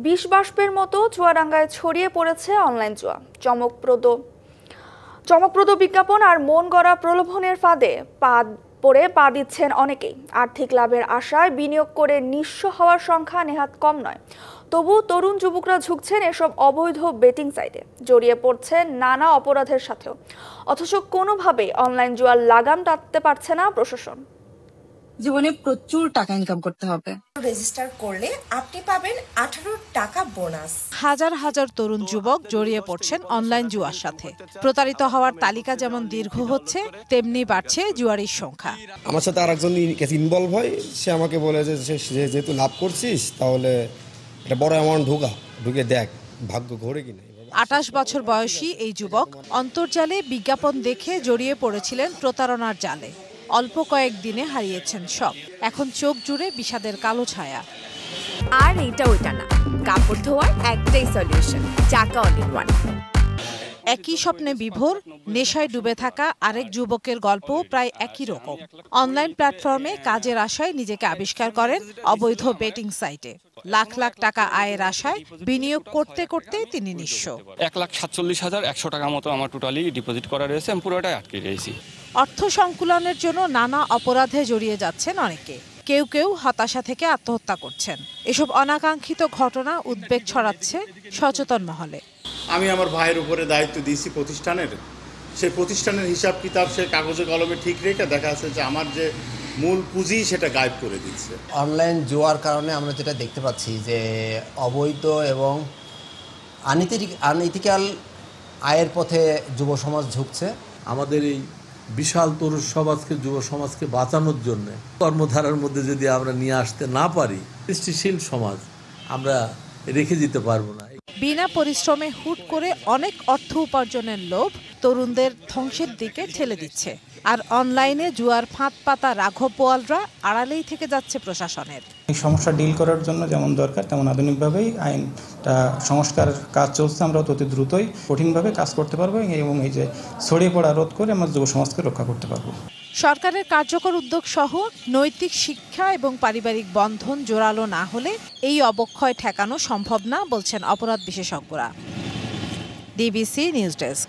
বিষ বাষ্পের মতো চুয়াডাঙ্গায় ছড়িয়ে পড়েছে অনলাইন জুয়া। চমকপ্রদ বিজ্ঞাপন আর মন গড়া প্রলোভনের ফাঁদে পা দিচ্ছেন অনেকেই। আর্থিক লাভের আশায় বিনিয়োগ করে নিঃস্ব হওয়ার সংখ্যা নেহাত কম নয়। তবু তরুণ যুবকরা ঝুঁকছেন এসব অবৈধ বেটিং সাইটে, জড়িয়ে পড়ছেন নানা অপরাধের সাথেও। অথচ কোনোভাবেই অনলাইন জুয়ার লাগাম টানতে পারছে না প্রশাসন। জীবনে প্রচুর টাকা ইনকাম করতে হবে। রেজিস্টার করলে আপনি পাবেন 18 টাকা বোনাস। হাজার হাজার তরুণ যুবক জড়িয়ে পড়ছেন অনলাইন জুয়ার সাথে। প্রতারিত হওয়ার তালিকা যেমন দীর্ঘ হচ্ছে, তেমনি বাড়ছে জুয়ারির সংখ্যা। আমার সাথে আরেকজন ইনভলভ হয়, সে আমাকে বলে যে যেহেতু লাভ করছিস তাহলে এটা বড় অ্যামাউন্ট ঢুকে দেখ ভাগ্য ঘোরে কিনা। 28 বছর বয়সী এই যুবক অন্তর্জালে বিজ্ঞাপন দেখে জড়িয়ে পড়েছিলেন প্রতারণার জালে। অল্প কয়েকদিনে হারিয়েছেন সব। এখন চোখ জুড়ে বিষাদের কালো ছায়া। আর এটা ওইটা না, কাপড় ধোয়ার একটাই সলিউশন, চাকা অল ইন ওয়ান। একই স্বপ্নে বিভোর, নেশায় ডুবে থাকা আরেক যুবকের গল্প প্রায় একই রকম। অনলাইন প্ল্যাটফর্মে কাজের আশায় নিজেকে আবিষ্কার করেন অবৈধ বেটিং সাইটে। লাখ লাখ টাকা আয়ের আশায় বিনিয়োগ করতে করতে তিনি নিঃস্ব। 1,47,100 টাকা মতো আমার টোটালি ডিপোজিট করা রয়েছে, আমি পুরোটাই আটকে রয়েছি। অর্থ সংকুলনের জন্য নানা অপরাধে জড়িয়ে যাচ্ছেন অনেকে। কেউ কেউ হতাশা থেকে আত্মহত্যা করছেন। এসব অনাকাঙ্ক্ষিত ঘটনা উদ্বেগ ছড়াচ্ছে সচেতন মহলে। আমি আমার ভাইয়ের উপরে দায়িত্ব দিয়েছি প্রতিষ্ঠানের, সেই প্রতিষ্ঠানের হিসাব কিতাব সে কাগজে কলমে ঠিক রেখে দেখা যাচ্ছে যে আমার যে মূল পুঁজি সেটা গায়েব করে দিচ্ছে। অনলাইন জুয়ার কারণে আমরা যেটা দেখতে পাচ্ছি যে অবৈধ এবং আনইথিক্যাল আয়ের পথে যুব সমাজ ঝুঁকছে। আমাদের এই বিশাল তরুণ সমাজকে, যুব সমাজকে বাঁচানোর জন্য কর্মধারার মধ্যে যদি আমরা নিয়ে আসতে না পারি, সৃষ্টিশীল সমাজ আমরা রেখে দিতে পারবো না। বিনা পরিশ্রমে হুট করে অনেক অর্থ উপার্জনের লোভ তরুণদের ধ্বংসের দিকে ঠেলে দিচ্ছে। আর অনলাইনে জুয়ার ফাঁদ পাতা রাঘব বোয়ালরা আড়ালেই থেকে যাচ্ছে প্রশাসনের। এই সমস্যা ডিল করার জন্য যেমন দরকার তেমন আধুনিকভাবেই আইনটা সংস্কার কাজ চলছে। আমরা অতি দ্রুতই কঠিনভাবে কাজ করতে পারবো এবং এই যে ছড়িয়ে পড়া রোধ করে আমরা যুব সমাজকে রক্ষা করতে পারবো। সরকারের কার্যকর উদ্যোগ সহ নৈতিক শিক্ষা এবং পারিবারিক বন্ধন জোরালো না হলে এই অবক্ষয় ঠেকানো সম্ভব না বলছেন অপরাধ বিশেষজ্ঞরা। DBC news desk.